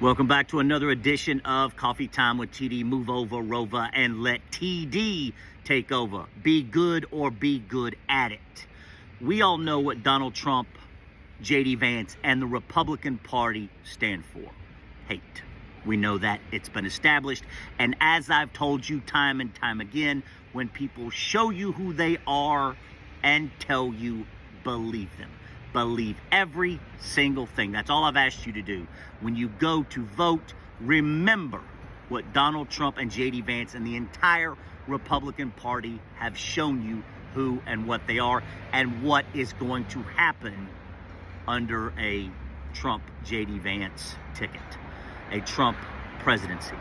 Welcome back to another edition of Coffee Time with TD. Move over, Rova, and let TD take over. Be good or be good at it. We all know what Donald Trump, J.D. Vance, and the Republican Party stand for. Hate. We know that. It's been established. And as I've told you time and time again, when people show you who they are and tell you, believe them. Believe every single thing. That's all I've asked you to do. When you go to vote, remember what Donald Trump and J.D. Vance and the entire Republican Party have shown you who and what they are and what is going to happen under a Trump J.D. Vance ticket, a Trump presidency.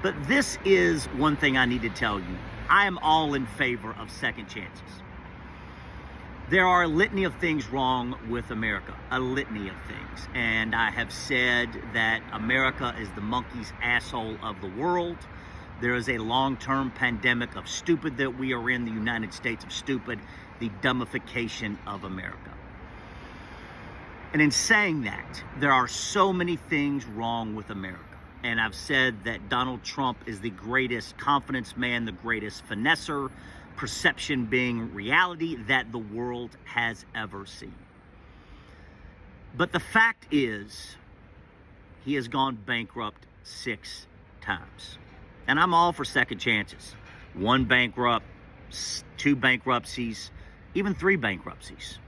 But this is one thing I need to tell you. I am all in favor of second chances. There are a litany of things wrong with America, a litany of things. And I have said that America is the monkey's asshole of the world. There is a long-term pandemic of stupid that we are in, the United States of stupid, the dumbification of America. And in saying that, there are so many things wrong with America. And I've said that Donald Trump is the greatest confidence man, the greatest finesser, perception being reality that the world has ever seen. But the fact is, he has gone bankrupt 6 times. And I'm all for second chances. 1 bankrupt, 2 bankruptcies, even 3 bankruptcies.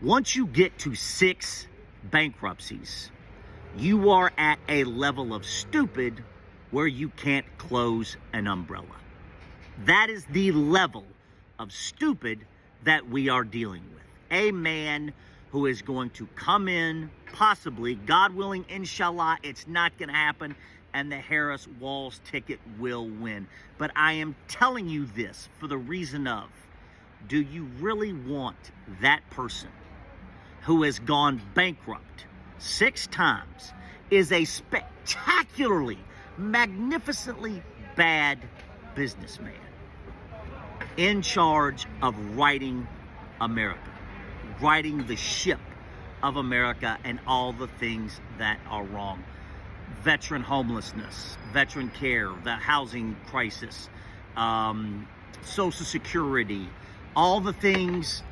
Once you get to 6 bankruptcies, you are at a level of stupid where you can't close an umbrella. That is the level of stupid that we are dealing with. A man who is going to come in, possibly, God willing, inshallah, it's not going to happen, and the Harris-Walz ticket will win. But I am telling you this for the reason of, do you really want that person who has gone bankrupt 6 times, is a spectacularly, magnificently bad businessman, in charge of righting America, righting the ship of America and all the things that are wrong? Veteran homelessness, veteran care, the housing crisis, Social Security, all the things,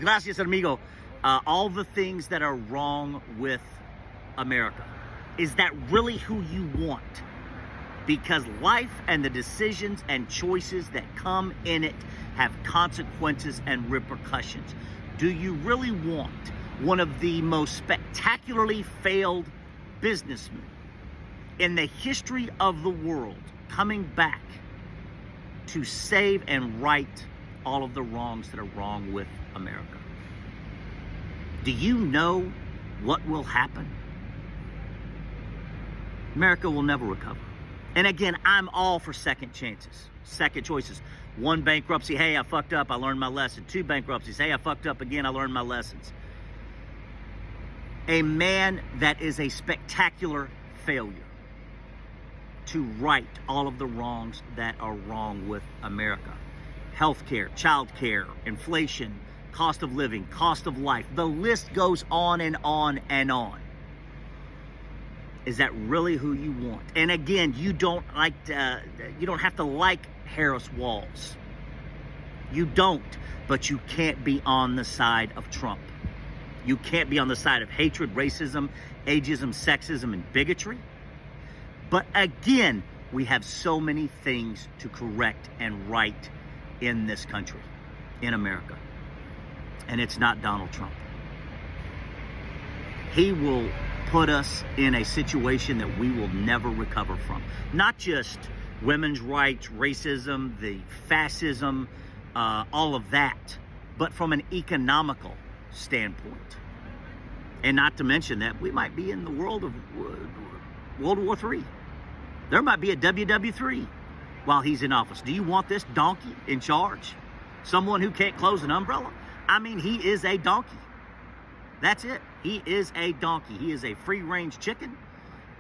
gracias amigo, all the things that are wrong with America. Is that really who you want? Because life and the decisions and choices that come in it have consequences and repercussions. Do you really want one of the most spectacularly failed businessmen in the history of the world coming back to save and right all of the wrongs that are wrong with America? Do you know what will happen? America will never recover. And again, I'm all for second chances, second choices. 1 bankruptcy, hey, I fucked up, I learned my lesson. 2 bankruptcies, hey, I fucked up again, I learned my lessons. A man that is a spectacular failure to right all of the wrongs that are wrong with America. Healthcare, childcare, inflation, cost of living, cost of life. The list goes on and on and on. Is that really who you want? And again, you don't have to like Harris-Walz. You don't, but you can't be on the side of Trump. You can't be on the side of hatred, racism, ageism, sexism, and bigotry. But again, we have so many things to correct and right in this country, in America. And it's not Donald Trump. He will put us in a situation that we will never recover from. Not just women's rights, racism, the fascism, all of that, but from an economical standpoint. And not to mention that we might be in the world of World War III. There might be a WW3 while he's in office. Do you want this donkey in charge? Someone who can't close an umbrella? I mean, he is a donkey. That's it. He is a donkey. He is a free-range chicken,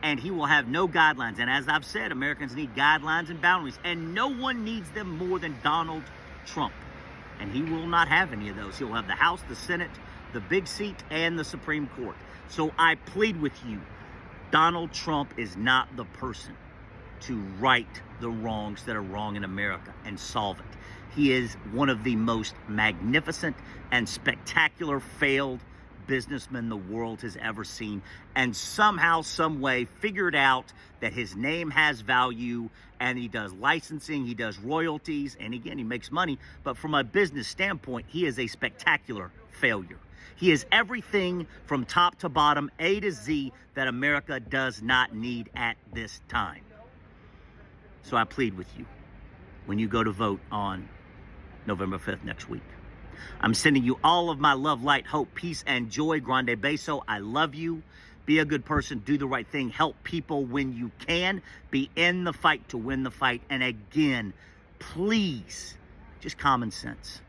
and he will have no guidelines. And as I've said, Americans need guidelines and boundaries, and no one needs them more than Donald Trump. And he will not have any of those. He'll have the House, the Senate, the big seat, and the Supreme Court. So I plead with you, Donald Trump is not the person to right the wrongs that are wrong in America and solve it. He is one of the most magnificent and spectacular failed businessmen the world has ever seen, and somehow, some way figured out that his name has value, and he does licensing, he does royalties, and again, he makes money. But from a business standpoint, he is a spectacular failure. He is everything from top to bottom, A to Z, that America does not need at this time. So I plead with you when you go to vote on November 5th next week. I'm sending you all of my love, light, hope, peace, and joy. Grande beso. I love you. Be a good person. Do the right thing. Help people when you can. Be in the fight to win the fight. And again, please, just common sense.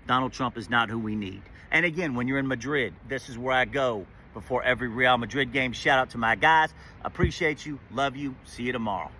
Donald Trump is not who we need. And again, when you're in Madrid, this is where I go before every Real Madrid game. Shout out to my guys. Appreciate you. Love you. See you tomorrow.